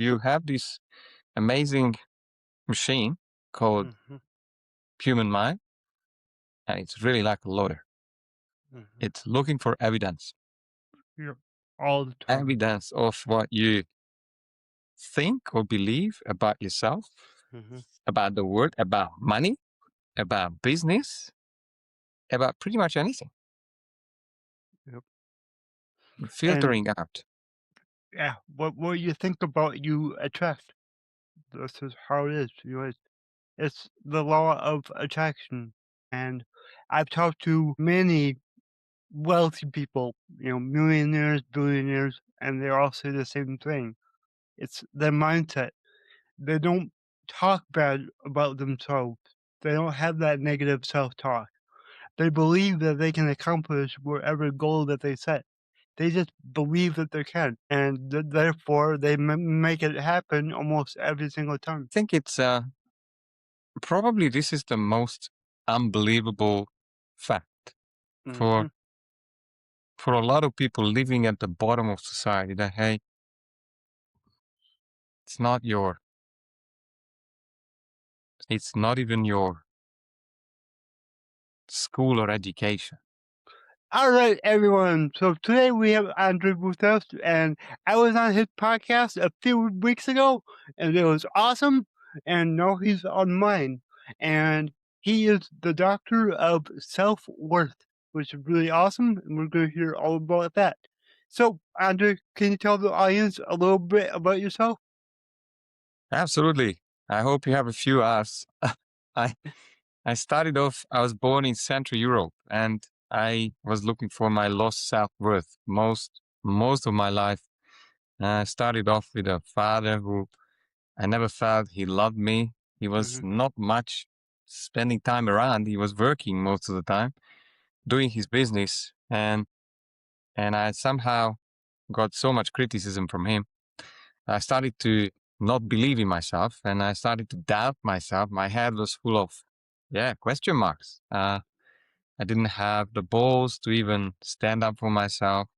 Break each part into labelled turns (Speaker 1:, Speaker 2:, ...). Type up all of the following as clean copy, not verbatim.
Speaker 1: You have this amazing machine called
Speaker 2: Mhm,
Speaker 1: human mind, and it's really like a lawyer.
Speaker 2: mhm.
Speaker 1: It's looking for evidence,
Speaker 2: Yep. All the time.
Speaker 1: evidence of what you think or believe about yourself,
Speaker 2: Mhm.
Speaker 1: about the world, about money, about business, about pretty much anything.
Speaker 2: Yep. And
Speaker 1: Filtering out.
Speaker 2: yeah, what you think about, you attract. This is how it is. It's the law of attraction. And I've talked to many wealthy people, millionaires, billionaires, and they all say the same thing. It's their mindset. They don't talk bad about themselves. They don't have that negative self-talk. They believe that they can accomplish whatever goal that they set. They just believe that they can, and therefore they make it happen almost every single time.
Speaker 1: I think it's probably this is the most unbelievable fact for
Speaker 2: Mhm.
Speaker 1: for a lot of people living at the bottom of society that hey, it's not your, it's not even your school or education.
Speaker 2: All right, everyone. So today we have Andre Boutest, and I was on his podcast a few weeks ago, and it was awesome. And now he's on mine, and he is the doctor of self worth, which is really awesome. And we're going to hear all about that. So, Andre, can you tell the audience a little bit about yourself?
Speaker 1: Absolutely. I hope you have a few hours. I I started off. I was born in Central Europe, and I was looking for my lost self worth most of my life. I started off with a father who I never felt he loved me. He was
Speaker 2: Hmm.
Speaker 1: not much spending time around. He was working most of the time, doing his business, and I somehow got so much criticism from him. I started to not believe in myself, and I started to doubt myself. My head was full of, yeah, question marks. I didn't have the balls to even stand up for myself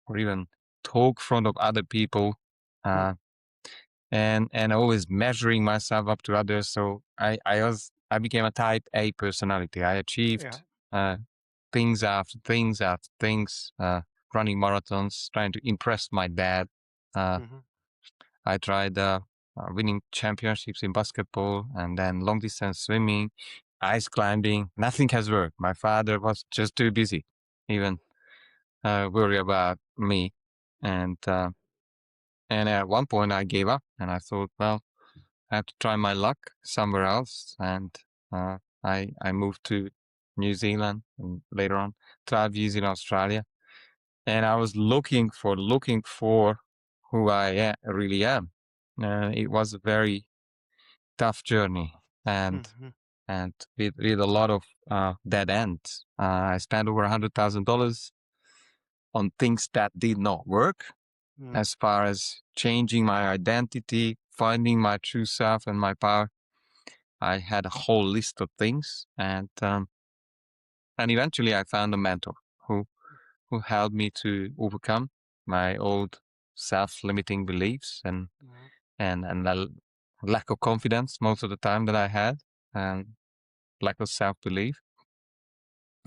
Speaker 1: or even talk in front of other people. Uh, and always measuring myself up to others. So I became a type A personality. I
Speaker 2: Yeah.
Speaker 1: achieved things after things after things, running marathons, trying to impress my dad. Uh,
Speaker 2: Hmm.
Speaker 1: I tried winning championships in basketball and then long distance swimming, ice climbing. Nothing has worked. My father was just too busy, even worry about me. And uh, and at one point I gave up and I thought, well, I have to try my luck somewhere else. And I moved to New Zealand and later on 12 years in Australia. And I was looking for who really am. It was a very tough journey and
Speaker 2: Hmm.
Speaker 1: and with a lot of dead ends. I spent over $100,000 on things that did not work
Speaker 2: Hmm.
Speaker 1: as far as changing my identity, finding my true self and my power. I had a whole list of things, and eventually I found a mentor who who helped me to overcome my old self-limiting beliefs and the lack of confidence most of the time that I had, and lack of self-belief.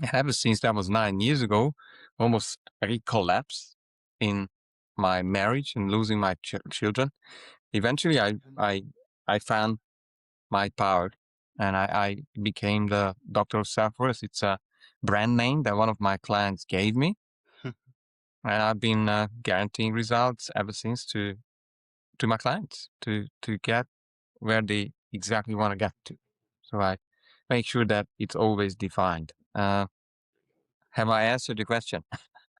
Speaker 1: And ever since that was 9 years ago, almost a collapse in my marriage and losing my children. Eventually, I found my power, and I became the doctor of self-worth. It's a brand name that one of my clients gave me, and I've been guaranteeing results ever since to my clients to get where they exactly want to get to. So I make sure that it's always defined. Have I answered the question?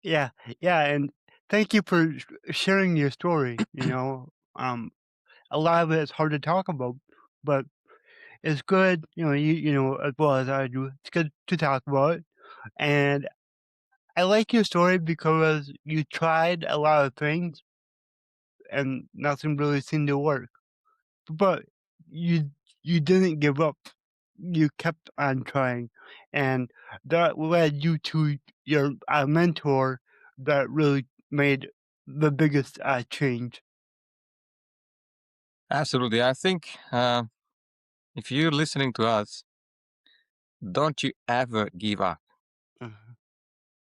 Speaker 2: Yeah, yeah, and thank you for sharing your story. A lot of it is hard to talk about, but it's good. As well as I do. It's good to talk about it, and I like your story because you tried a lot of things and nothing really seemed to work. But you you didn't give up. You kept on trying, and that led you to your mentor that really made the biggest change.
Speaker 1: Absolutely. I think if you're listening to us, don't you ever give up,
Speaker 2: Mhm.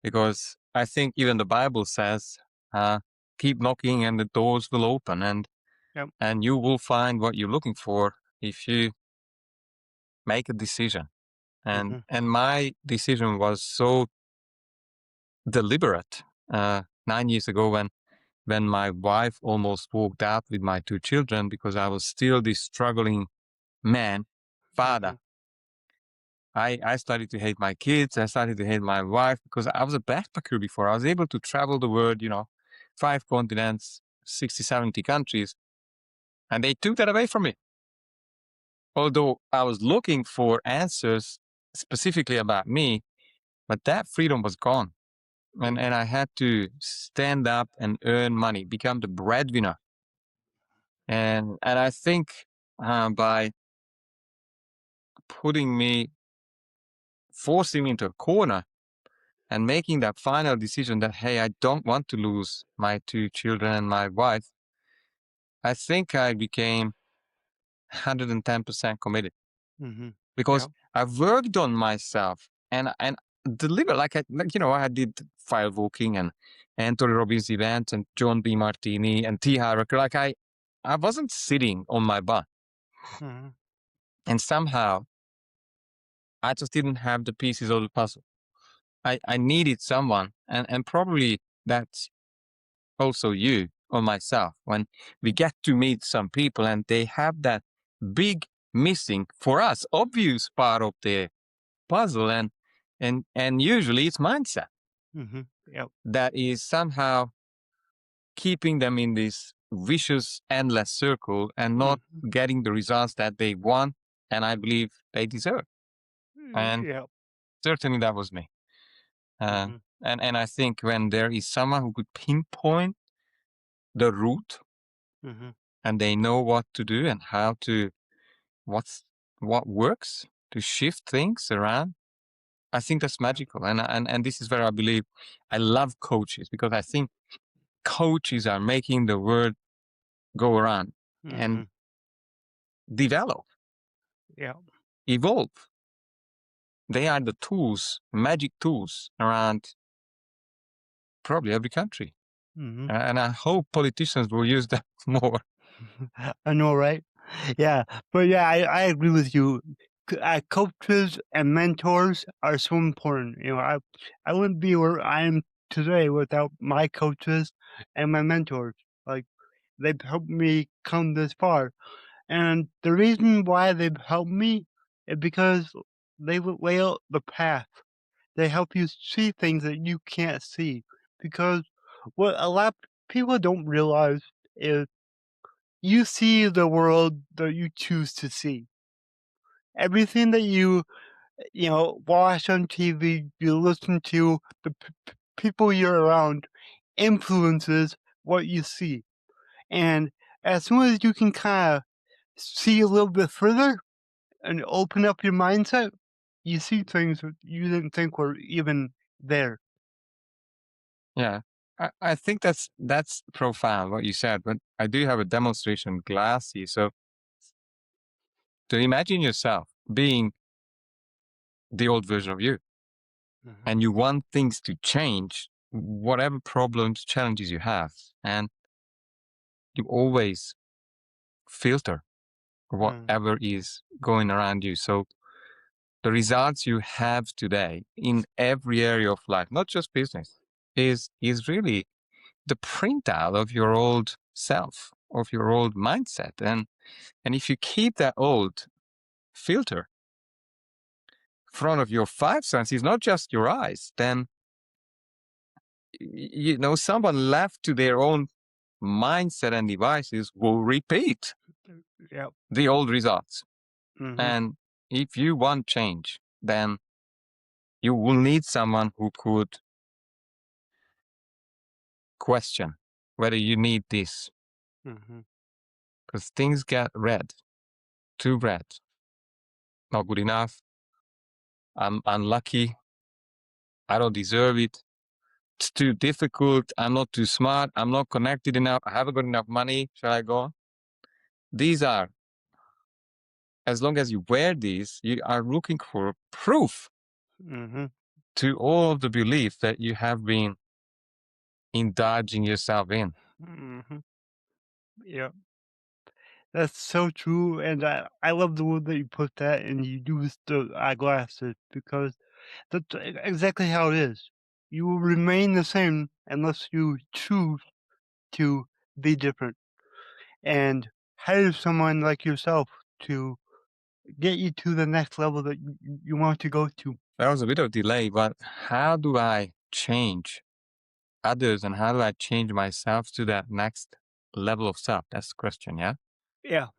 Speaker 1: because I think even the Bible says, uh, keep knocking and the doors will open,
Speaker 2: Yep.
Speaker 1: and you will find what you're looking for if you make a decision.
Speaker 2: Mhm.
Speaker 1: And my decision was so deliberate 9 years ago when my wife almost walked out with my two children because I was still this struggling man, father.
Speaker 2: Mhm.
Speaker 1: I started to hate my kids. I started to hate my wife because I was a backpacker before. I was able to travel the world, 5 continents, 60, 70 countries, and they took that away from me. Although I was looking for answers specifically about me, but that freedom was gone. And
Speaker 2: Mhm.
Speaker 1: I had to stand up and earn money, become the breadwinner. And I think by putting me, forcing me into a corner and making that final decision that, hey, I don't want to lose my two children and my wife, I think I became 110% committed
Speaker 2: Mhm.
Speaker 1: because
Speaker 2: Yep.
Speaker 1: I've worked on myself and delivered I did file walking and Anthony Robbins events and John B. Martini and T. Harrock. I wasn't sitting on my butt,
Speaker 2: Mhm.
Speaker 1: and somehow I just didn't have the pieces of the puzzle. I needed someone, and probably that's also you or myself, when we get to meet some people and they have that big missing for us obvious part of the puzzle, and usually it's mindset
Speaker 2: Mhm. Yep.
Speaker 1: that is somehow keeping them in this vicious endless circle and not
Speaker 2: Mhm.
Speaker 1: getting the results that they want and I believe they deserve. And
Speaker 2: Yep.
Speaker 1: certainly that was me. uh,
Speaker 2: Mhm.
Speaker 1: and I think when there is someone who could pinpoint the root
Speaker 2: Mhm.
Speaker 1: and they know what to do and how to what's what works to shift things around, I think that's
Speaker 2: Yep.
Speaker 1: magical. And this is where I believe I love coaches, because I think coaches are making the world go around and
Speaker 2: Mhm.
Speaker 1: develop,
Speaker 2: Yep.
Speaker 1: evolve. They are the tools, magic tools around probably every country.
Speaker 2: Mhm.
Speaker 1: And I hope politicians will use that more.
Speaker 2: I know, right? Yeah, but yeah, I agree with you. Coaches and mentors are so important. I wouldn't be where I am today without my coaches and my mentors. Like, they've helped me come this far, and the reason why they've helped me is because they would lay out the path. They help you see things that you can't see. Because what a lot of people don't realize is you see the world that you choose to see. Everything that you watch on TV, you listen to, the people you're around influences what you see. And as soon as you can kind of see a little bit further and open up your mindset, you see things that you didn't think were even there.
Speaker 1: Yeah. I think that's profound what you said, but I do have a demonstration glass here. So to imagine yourself being the old version of you
Speaker 2: Mhm.
Speaker 1: and you want things to change, whatever problems, challenges you have, and you always filter
Speaker 2: Mm,
Speaker 1: whatever is going around you. So the results you have today in every area of life, not just business, is really the printout of your old self, of your old mindset. And if you keep that old filter in front of your five senses, not just your eyes, then someone left to their own mindset and devices will repeat
Speaker 2: yep.
Speaker 1: the old results.
Speaker 2: Mhm.
Speaker 1: And if you want change, then you will need someone who could question whether you need this,
Speaker 2: Mhm.
Speaker 1: because things get red, too red, not good enough. I'm unlucky. I don't deserve it. It's too difficult. I'm not too smart. I'm not connected enough. I haven't got enough money. Shall I go on? these are, as long as you wear these, you are looking for proof
Speaker 2: Mhm.
Speaker 1: to all of the beliefs that you have been indulging yourself in.
Speaker 2: Mhm. Yep. That's so true, and I love the way that you put that, and you use the eyeglasses because that's exactly how it is. You will remain the same unless you choose to be different and hire someone like yourself to get you to the next level that you want to go to.
Speaker 1: There was a bit of delay, but how do I change others and how do I change myself to that next level of self? That's the question, yeah?
Speaker 2: Yeah.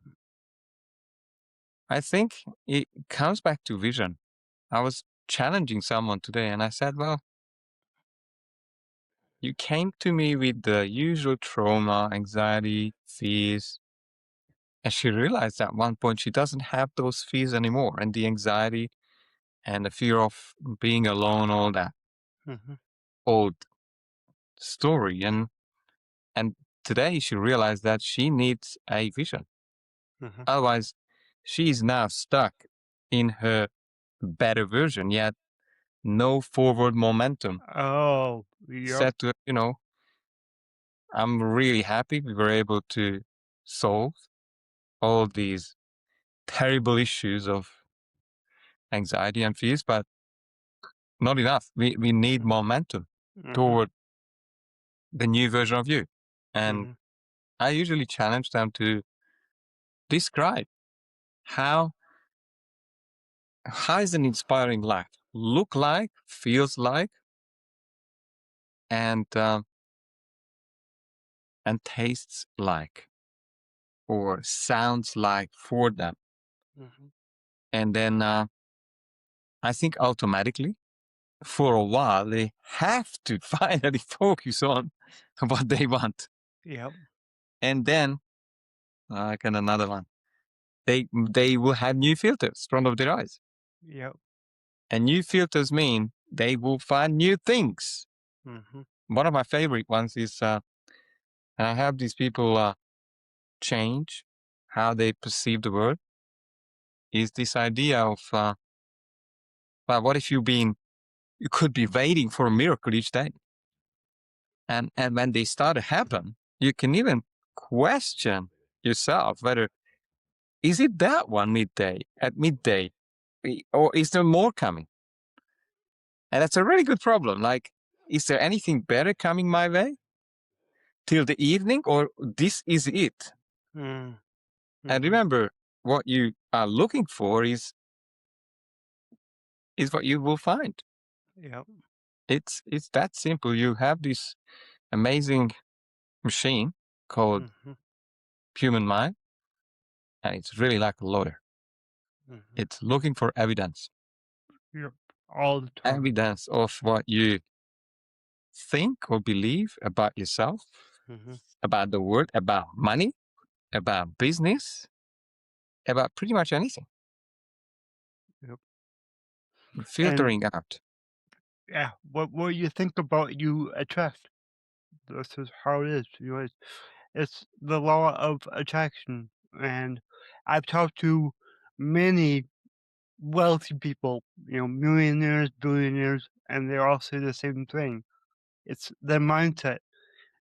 Speaker 1: I think it comes back to vision. I was challenging someone today and I said, well, you came to me with the usual trauma, anxiety, fears. And she realized at one point she doesn't have those fears anymore. And the anxiety and the fear of being alone, all that
Speaker 2: Mhm.
Speaker 1: old story. And today she realized that she needs a vision.
Speaker 2: Mhm.
Speaker 1: Otherwise, she's now stuck in her better version, yet no forward momentum.
Speaker 2: Oh, yep.
Speaker 1: Said to her, I'm really happy we were able to solve all these terrible issues of anxiety and fears, but not enough. We need momentum
Speaker 2: Mhm.
Speaker 1: toward the new version of you. And
Speaker 2: Mhm.
Speaker 1: I usually challenge them to describe how how is an inspiring life look like, feels like, and tastes like, or sounds like for them.
Speaker 2: Mhm.
Speaker 1: And then I think automatically, for a while, they have to finally focus on what they want.
Speaker 2: Yep.
Speaker 1: And then, like another one, they will have new filters in front of their eyes.
Speaker 2: Yep.
Speaker 1: And new filters mean they will find new things.
Speaker 2: Mhm.
Speaker 1: One of my favorite ones is, and I have these people change how they perceive the world, is this idea of, well, what if you could be waiting for a miracle each day? And when they start to happen, you can even question yourself whether is it that one at midday, or is there more coming? And that's a really good problem. Like, is there anything better coming my way till the evening, or this is it?
Speaker 2: Mm.
Speaker 1: And
Speaker 2: Mhm.
Speaker 1: remember, what you are looking for is what you will find.
Speaker 2: Yep.
Speaker 1: It's that simple. You have this amazing machine called
Speaker 2: Mhm.
Speaker 1: human mind, and it's really like a lawyer.
Speaker 2: Mhm.
Speaker 1: It's looking for evidence,
Speaker 2: Yep. All the time.
Speaker 1: evidence of what you think or believe about yourself,
Speaker 2: Mhm.
Speaker 1: about the world, about money, about business, about pretty much anything.
Speaker 2: Yep. And
Speaker 1: Filtering out.
Speaker 2: yeah, what you think about, you attract. This is how it is. It's the law of attraction. And I've talked to many wealthy people, millionaires, billionaires, and they all say the same thing. It's their mindset.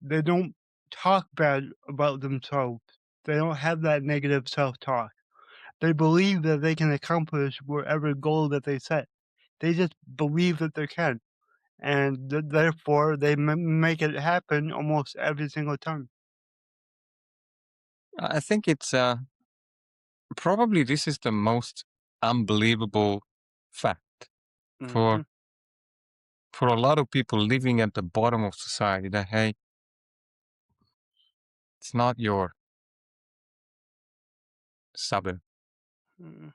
Speaker 2: They don't talk bad about themselves. They don't have that negative self-talk. They believe that they can accomplish whatever goal that they set. They just believe that they can, and therefore they make it happen almost every single time.
Speaker 1: I think it's probably this is the most unbelievable fact for
Speaker 2: Mhm.
Speaker 1: for a lot of people living at the bottom of society that hey, it's not your suburb,
Speaker 2: Mm.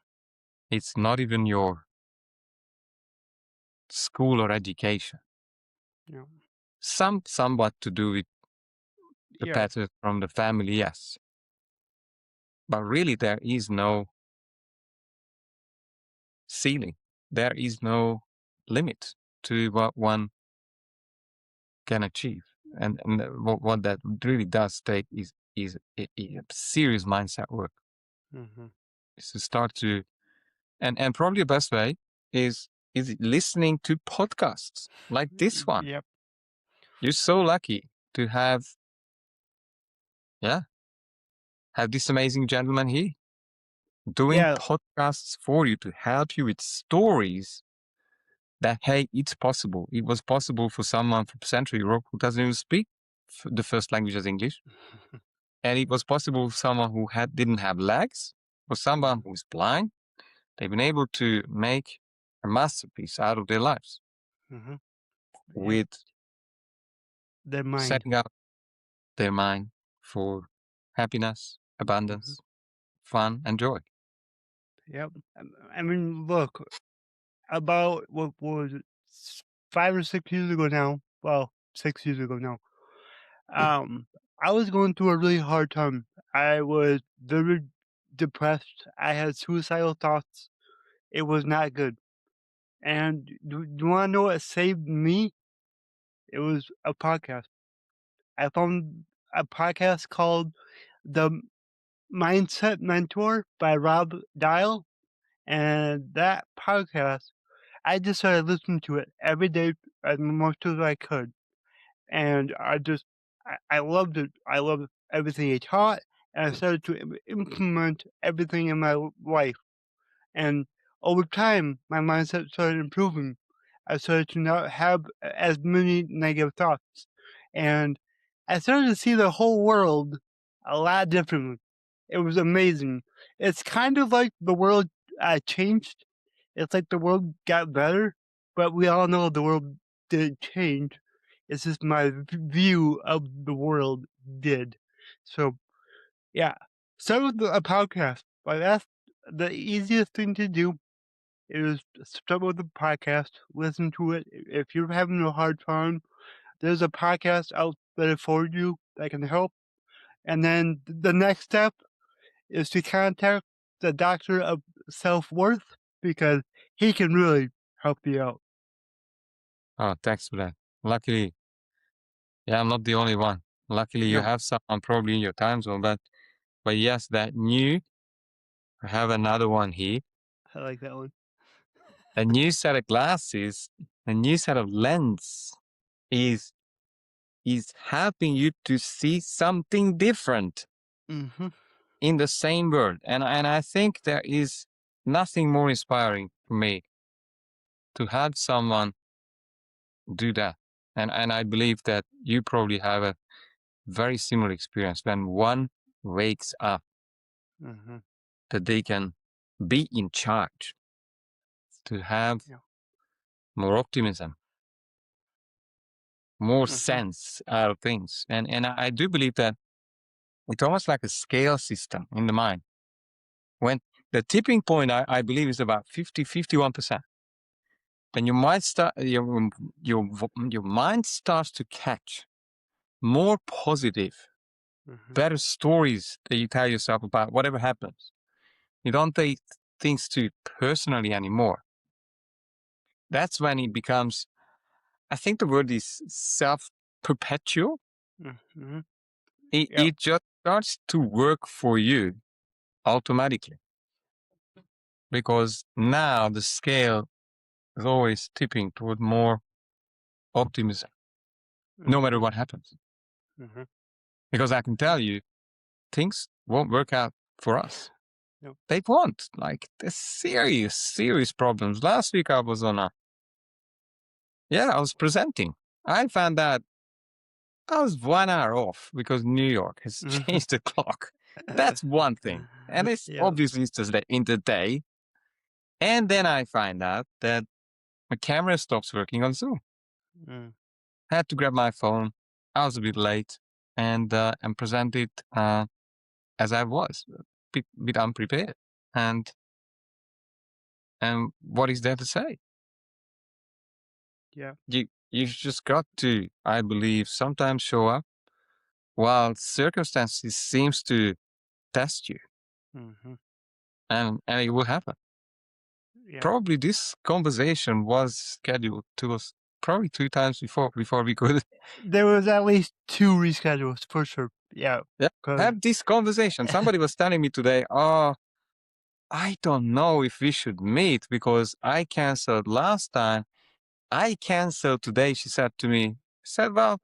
Speaker 1: it's not even your school or education.
Speaker 2: Yeah.
Speaker 1: Somewhat to do with the
Speaker 2: Yeah.
Speaker 1: pattern from the family, yes. But really there is no ceiling. There is no limit to what one can achieve. And what that really does take is is a serious mindset work.
Speaker 2: Mhm.
Speaker 1: Is to start to and probably the best way is listening to podcasts like this one.
Speaker 2: Yep.
Speaker 1: You're so lucky to yeah, have this amazing gentleman here doing
Speaker 2: Yeah.
Speaker 1: podcasts for you to help you with stories that, hey, it's possible. It was possible for someone from Central Europe who doesn't even speak the first language as English. And it was possible for someone who didn't have legs or someone who's blind. They've been able to make a masterpiece out of their lives
Speaker 2: Mhm. Yep.
Speaker 1: with
Speaker 2: Their mind.
Speaker 1: setting up their mind for happiness,
Speaker 2: Mhm.
Speaker 1: abundance, fun, and joy.
Speaker 2: Yep. I mean, look, about what was it, 5 or 6 years ago now? Well, 6 years ago now. Um, I was going through a really hard time. I was very depressed. I had suicidal thoughts. It was not good. And do you want to know what saved me? It was a podcast. I found a podcast called The Mindset Mentor by Rob Dial. And that podcast, I just started listening to it every day as much as I could. And I loved it. I loved everything he taught. And I started to implement everything in my life. And over time, my mindset started improving. I started to not have as many negative thoughts. And I started to see the whole world a lot differently. It was amazing. It's kind of like the world changed. It's like the world got better, but we all know the world didn't change. It's just my view of the world did. So, yeah, start with a podcast. Like that's the easiest thing to do is start with the podcast, listen to it. If you're having a hard time, there's a podcast out there for you that can help. And then the next step is to contact the doctor of self worth because he can really help you out.
Speaker 1: Oh, thanks for that. Luckily, yeah, I'm not the only one. Luckily, you
Speaker 2: No,
Speaker 1: have someone probably in your time zone, but yes, that new, I have another one here.
Speaker 2: I like that one.
Speaker 1: A new set of glasses, a new set of lens is helping you to see something different
Speaker 2: Mm-hmm.
Speaker 1: in the same world. And I think there is nothing more inspiring for me to have someone do that. And I believe that you probably have a very similar experience when one wakes up
Speaker 2: Mm-hmm.
Speaker 1: that they can be in charge, to have
Speaker 2: Yeah.
Speaker 1: more optimism, more
Speaker 2: Mm-hmm.
Speaker 1: sense out of things. And I do believe that it's almost like a scale system in the mind. When the tipping point, I believe, is about 51%. Then your mind your mind starts to catch more positive,
Speaker 2: Mm-hmm.
Speaker 1: better stories that you tell yourself about whatever happens. You don't take things too personally anymore. That's when it becomes, I think the word is self-perpetual.
Speaker 2: Mm-hmm.
Speaker 1: It,
Speaker 2: Yep.
Speaker 1: it just starts to work for you automatically because now the scale is always tipping toward more optimism, no matter
Speaker 2: Mm-hmm.
Speaker 1: what happens.
Speaker 2: Mm-hmm.
Speaker 1: Because I can tell you, things won't work out for us.
Speaker 2: Yep.
Speaker 1: They won't. Like, there's serious, serious problems. Last week I was I was presenting. I found out I was 1 hour off because New York has
Speaker 2: Mm-hmm.
Speaker 1: changed the clock. That's one thing. And it's
Speaker 2: Yep.
Speaker 1: obviously it's just that in the day. And then I find out that my camera stops working on Zoom.
Speaker 2: Mm.
Speaker 1: I had to grab my phone. I was a bit late and present it as I was, a bit unprepared. And what is there to say?
Speaker 2: Yeah.
Speaker 1: You've just got to, I believe, sometimes show up while circumstances seems to test you,
Speaker 2: Mm-hmm.
Speaker 1: and it will happen.
Speaker 2: Yeah.
Speaker 1: Probably this conversation was scheduled to us probably 2 times before we could.
Speaker 2: There was at least 2 reschedules for sure. Yeah,
Speaker 1: Yeah.
Speaker 2: 'cause
Speaker 1: Have this conversation. Somebody was telling me today, oh, I don't know if we should meet because I canceled last time. I canceled today, she said to me. I said, well,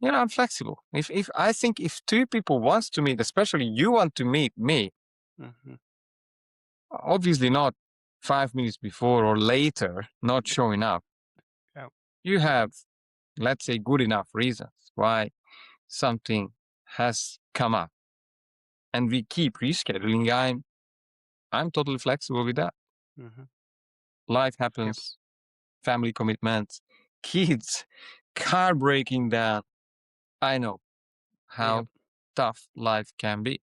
Speaker 1: I'm flexible. If I think if two people wants to meet, especially you want to meet me,
Speaker 2: Mhm.
Speaker 1: obviously not 5 minutes before or later, not showing up.
Speaker 2: Yeah.
Speaker 1: You have, let's say, good enough reasons why something has come up, and we keep rescheduling. I'm totally flexible with that.
Speaker 2: Mhm.
Speaker 1: Life
Speaker 2: Yep.
Speaker 1: happens, family commitments, kids, car breaking down. I know
Speaker 2: Yep.
Speaker 1: how tough life can be,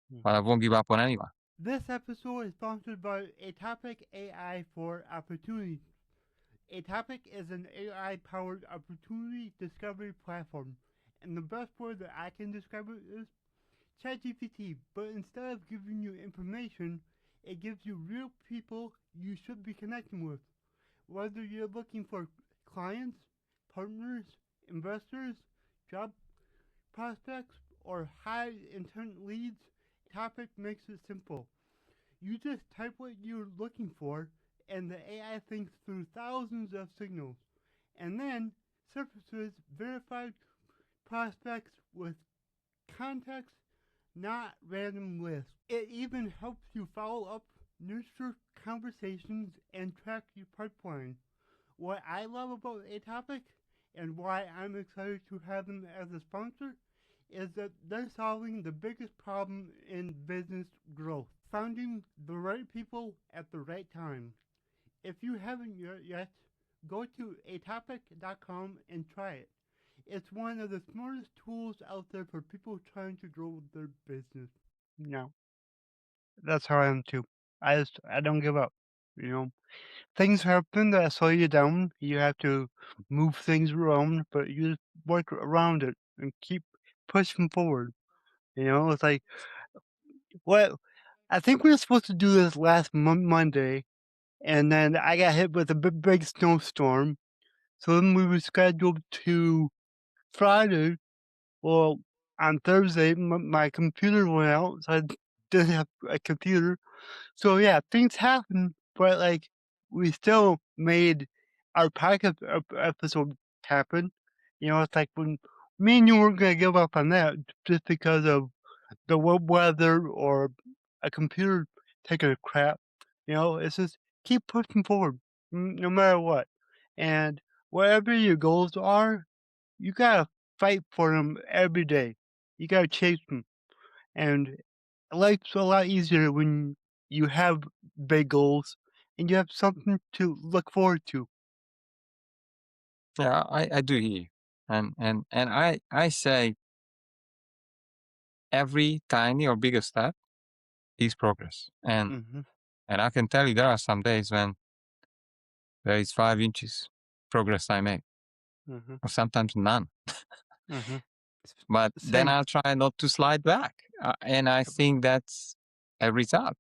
Speaker 1: but I
Speaker 2: Mhm.
Speaker 1: won't give up on anyone.
Speaker 2: This episode is sponsored by A Topic AI for Opportunity. A Topic is an AI powered opportunity discovery platform, and the best word that I can describe it is ChatGPT. But instead of giving you information, it gives you real people you should be connecting with. Whether you're looking for clients, partners, investors, job prospects, or high intent leads, Topic makes it simple. You just type what you're looking for, and the AI thinks through thousands of signals, and then surfaces verified prospects with context, not random lists. It even helps you follow up, nurture conversations, and track your pipeline. What I love about A Topic and why I'm excited to have them as a sponsor is that they're solving the biggest problem in business growth, finding the right people at the right time. If you haven't yet, go to atopic.com and try it. It's one of the smartest tools out there for people trying to grow their business. No, that's how I am too. I don't give up. You know, things happen that slow you down. You have to move things around, but you just work around it and keep pushing forward. It's like what I think we were supposed to do this last Monday, and then I got hit with a big snowstorm. So then we were scheduled to Friday. Well, on Thursday, my computer went out, so I didn't have a computer. So yeah, things happen, but like we still made our podcast episode happen. It's like when me and you weren't gonna give up on that just because of the weather or a computer taking a crap. It's just keep pushing forward, no matter what. And whatever your goals are, you gotta fight for them every day. You gotta chase them. And life's a lot easier when you have big goals and you have something to look forward to.
Speaker 1: Yeah, I do hear you. And I say every tiny or bigger step is progress.
Speaker 2: Mhm.
Speaker 1: And I can tell you there are some days when there is 5 inches progress I make,
Speaker 2: Mhm.
Speaker 1: or sometimes none.
Speaker 2: Mhm.
Speaker 1: But then
Speaker 2: Same.
Speaker 1: I'll try not to slide back. And I
Speaker 2: Yep.
Speaker 1: think that's a result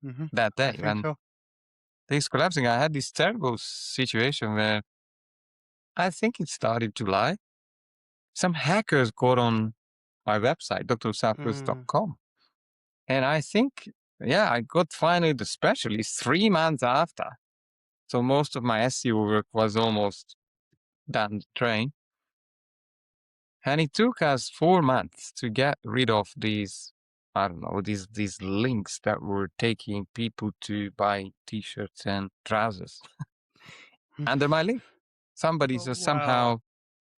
Speaker 2: Mhm.
Speaker 1: that
Speaker 2: I
Speaker 1: day.
Speaker 2: think
Speaker 1: When
Speaker 2: so.
Speaker 1: things collapsing, I had this terrible situation where I think it started July. Some hackers got on my website,
Speaker 2: Mm.
Speaker 1: drsouthwest.com. And I think, yeah, I got finally the specialist 3 months after. So most of my SEO work was almost done the train. And it took us 4 months to get rid of these, I don't know, these links that were taking people to buy t-shirts and trousers under my link. Somebody
Speaker 2: Oh,
Speaker 1: just
Speaker 2: wow.
Speaker 1: somehow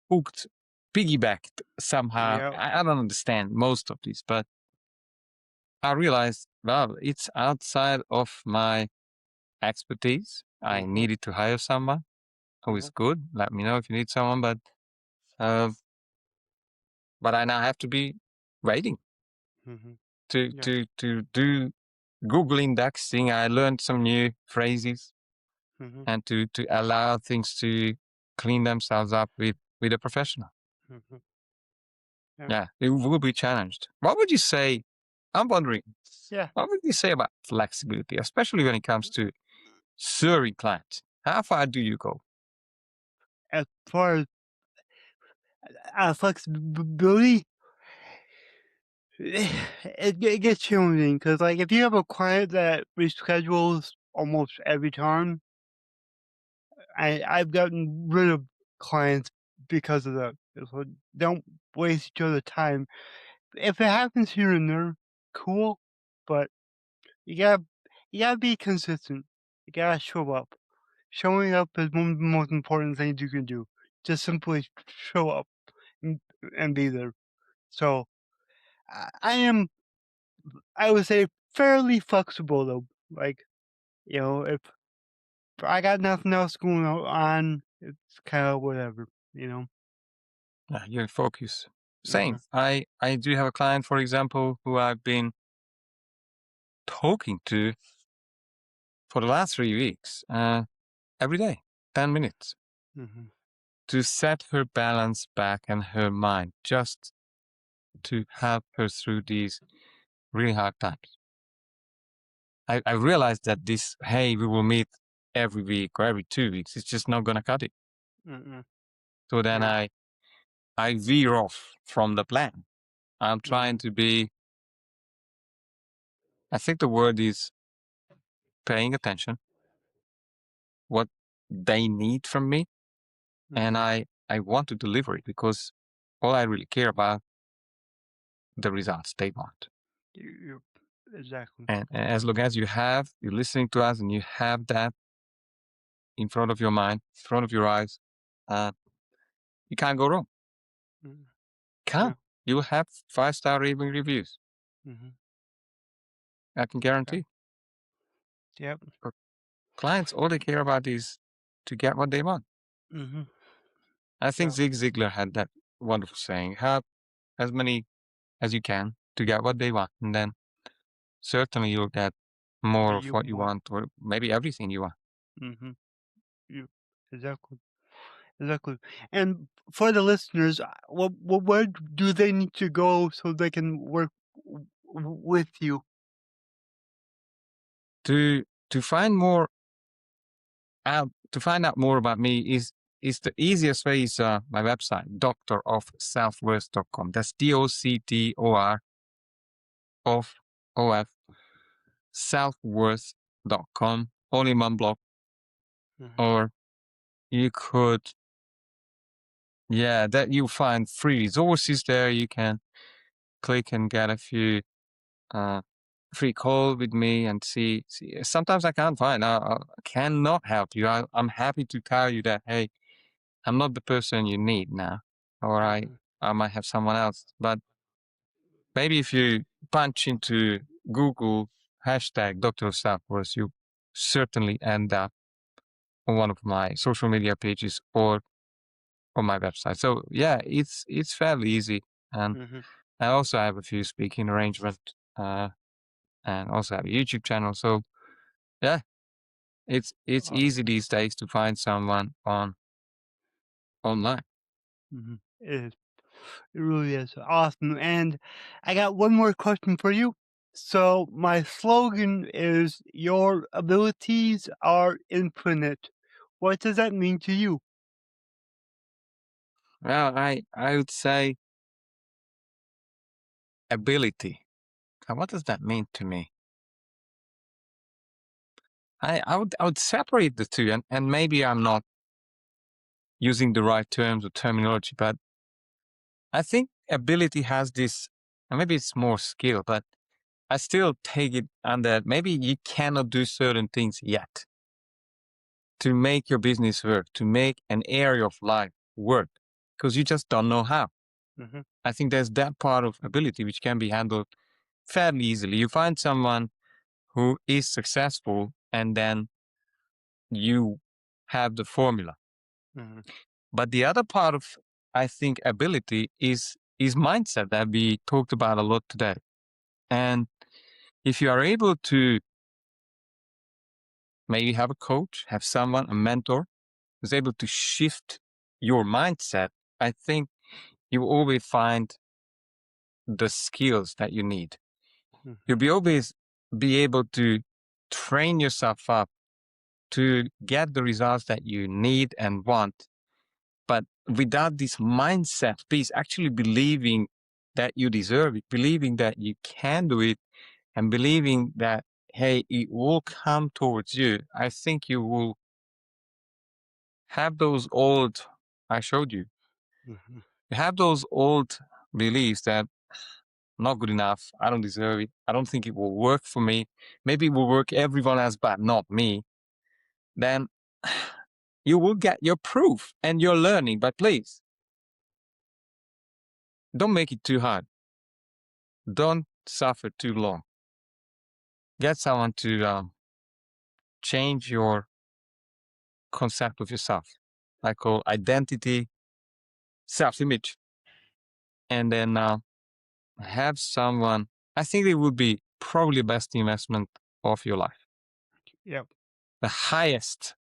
Speaker 1: hooked, piggybacked somehow.
Speaker 2: Yep.
Speaker 1: I don't understand most of this, but I realized, well, it's outside of my expertise. I
Speaker 2: Mhm.
Speaker 1: needed to hire someone who is
Speaker 2: Mhm.
Speaker 1: good. Let me know if you need someone, uh, but I now have to be waiting
Speaker 2: Mhm.
Speaker 1: to
Speaker 2: Yeah.
Speaker 1: to to do Google indexing. I learned some new phrases
Speaker 2: Mhm.
Speaker 1: and to allow things to clean themselves up with a professional.
Speaker 2: Mhm. Yeah.
Speaker 1: Yeah, it will be challenged. What would you say? I'm wondering,
Speaker 2: Yeah.
Speaker 1: what would you say about flexibility, especially when it comes to serving clients? How far do you go?
Speaker 2: As far as flexibility, it gets challenging because, like, if you have a client that reschedules almost every time, I've gotten rid of clients because of that. So don't waste each other's time. If it happens here and there, cool, but you gotta you gotta be consistent. You gotta show up. Showing up is one of the most important things you can do. Just simply show up and, and be there. So I am, I would say, fairly flexible though. Like, if I got nothing else going on, it's kind of whatever, you know.
Speaker 1: Yeah, you're focused.
Speaker 2: Hmm.
Speaker 1: Same. I do have a client, for example, who I've been talking to for the last 3 weeks, every day, 10 minutes,
Speaker 2: Hmm.
Speaker 1: to set her balance back and her mind, just to help her through these really hard times. I realized that this, hey, we will meet every week or every 2 weeks, it's just not going to cut it.
Speaker 2: Hmm.
Speaker 1: So then
Speaker 2: Yeah.
Speaker 1: I veer off from the plan. I'm
Speaker 2: Hmm.
Speaker 1: trying to be, I think the word is paying attention, what they need from me. And
Speaker 2: Hmm.
Speaker 1: I want to deliver it because all I really care about the results they want.
Speaker 2: Exactly.
Speaker 1: And as long as you're listening to us and you have that in front of your mind, in front of your eyes, uh, you can't go wrong.
Speaker 2: Hmm. Yeah.
Speaker 1: Can't. You will have 5-star raving reviews.
Speaker 2: Hmm.
Speaker 1: I can
Speaker 2: Yeah.
Speaker 1: guarantee.
Speaker 2: Yep.
Speaker 1: But clients, all they care about is to get what they want.
Speaker 2: Hmm.
Speaker 1: I think
Speaker 2: Yeah.
Speaker 1: Zig Ziglar had that wonderful saying, have as many as you can to get what they want. And then certainly you'll get more
Speaker 2: What
Speaker 1: of
Speaker 2: you
Speaker 1: what you
Speaker 2: want.
Speaker 1: want, or maybe everything you want.
Speaker 2: Hmm. You exactly. Exactly. And for the listeners, where do they need to go so they can work with you?
Speaker 1: To find more out to find out more about me is the easiest way is my website, doctorofselfworth.com. That's DOCTOR of OF selfworth.com, only one block.
Speaker 2: Hmm.
Speaker 1: Or you could, yeah, that you find free resources there. You can click and get a few uh, free call with me and see. Sometimes I can't find, I cannot help you. I'm happy to tell you that, hey, I'm not the person you need now, or
Speaker 2: Hmm.
Speaker 1: I might have someone else. But maybe if you punch into Google hashtag Dr. Southworth, you certainly end up on one of my social media pages or on my website. So yeah, it's fairly easy, and
Speaker 2: Hmm.
Speaker 1: I also have a few speaking arrangements, and also have a YouTube channel. So yeah, it's
Speaker 2: Uh,
Speaker 1: easy these days to find someone online.
Speaker 2: it is. It really is awesome. And I got one more question for you. So my slogan is "Your abilities are infinite." What does that mean to you?
Speaker 1: Well, I would say ability. What does that mean to me? I would separate the two, and maybe I'm not using the right terms or terminology, but I think ability has this, and maybe it's more skill, but I still take it under maybe you cannot do certain things yet to make your business work, to make an area of life work, because you just don't know how.
Speaker 2: Hmm.
Speaker 1: I think there's that part of ability which can be handled fairly easily. You find someone who is successful, and then you have the formula.
Speaker 2: Hmm.
Speaker 1: But the other part of, I think, ability is mindset that we talked about a lot today. And if you are able to maybe have a coach, have someone, a mentor, who's able to shift your mindset, I think you will always find the skills that you need. You'll
Speaker 2: Hmm.
Speaker 1: be always be able to train yourself up to get the results that you need and want But without this mindset, please actually believing that you deserve it, believing that you can do it, and believing that, hey, it will come towards you, I think you will have those old, I showed you,
Speaker 2: Mhm.
Speaker 1: you have those old beliefs that not good enough, I don't deserve it, I don't think it will work for me, maybe it will work everyone else, but not me, then you will get your proof and your learning. But please, don't make it too hard. Don't suffer too long. Get someone to change your concept of yourself. I call identity, self-image, and then have someone. I think it would be probably the best investment of your life.
Speaker 2: Yep.
Speaker 1: The highest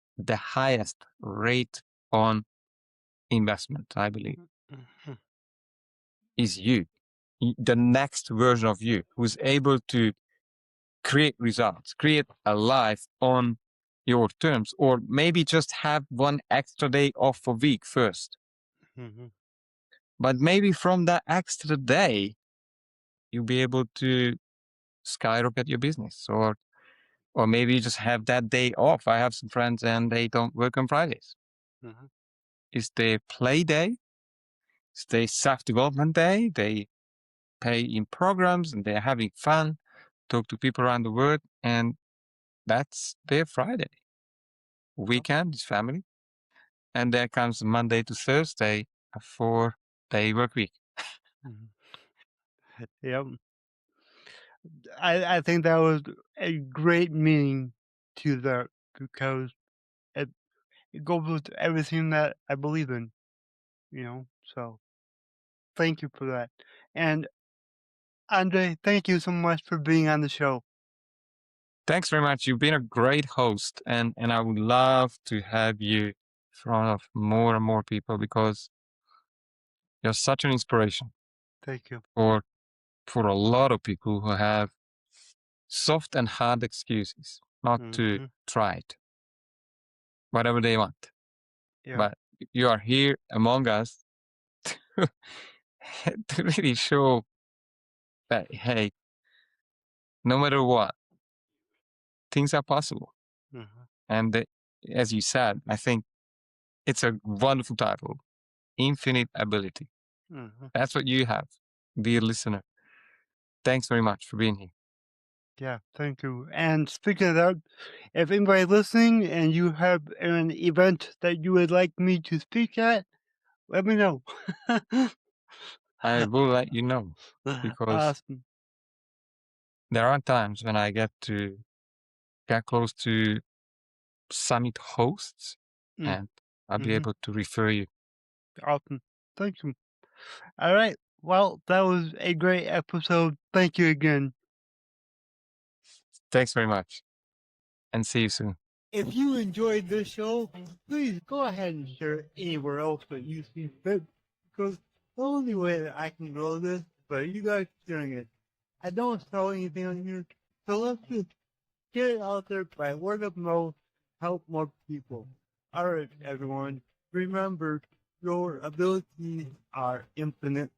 Speaker 1: rate on investment, I believe,
Speaker 2: Mhm.
Speaker 1: is you, the next version of you, who's able to create results, create a life on your terms, or maybe just have one extra day off a week first.
Speaker 2: Mhm.
Speaker 1: But maybe from that extra day, you'll be able to skyrocket your business, or maybe just have that day off. I have some friends and they don't work on Fridays.
Speaker 2: Mhm.
Speaker 1: It's their play day, it's their self-development day. They pay in programs and they're having fun, talk to people around the world, and that's their Friday.
Speaker 2: Yep.
Speaker 1: Weekend is family. And there comes Monday to Thursday, a 4-day work week.
Speaker 2: Mhm. Yep. I think that was a great meaning to that because it it goes with everything that I believe in, you know. So thank you for that. And Andre, thank you so much for being on the show.
Speaker 1: Thanks very much. You've been a great host, and I would love to have you in front of more and more people because you're such an inspiration
Speaker 2: Thank you.
Speaker 1: for for a lot of people who have soft and hard excuses not to
Speaker 2: Hmm.
Speaker 1: try it, whatever they want.
Speaker 2: Yep.
Speaker 1: But you are here among us to, to really show that, hey, no matter what, things are possible.
Speaker 2: Hmm.
Speaker 1: And as you said, I think it's a wonderful title, Infinite Ability.
Speaker 2: Hmm.
Speaker 1: That's what you have, dear listener. Thanks very much for being here.
Speaker 2: Yeah, thank you. And speaking of that, if anybody listening and you have an event that you would like me to speak at, let me know.
Speaker 1: I will let you know because
Speaker 2: Awesome.
Speaker 1: there are times when I get to get close to summit hosts and I'll be
Speaker 2: Mm-hmm.
Speaker 1: able to refer you.
Speaker 2: Awesome. Thank you. All right. Well, that was a great episode. Thank you again.
Speaker 1: Thanks very much and see you soon.
Speaker 2: If you enjoyed this show, please go ahead and share it anywhere else that you see fit. Because the only way that I can grow this is by you guys sharing it. I don't sell anything on here, so let's just get it out there by word of mouth, help more people. All right, everyone. Remember, your abilities are infinite.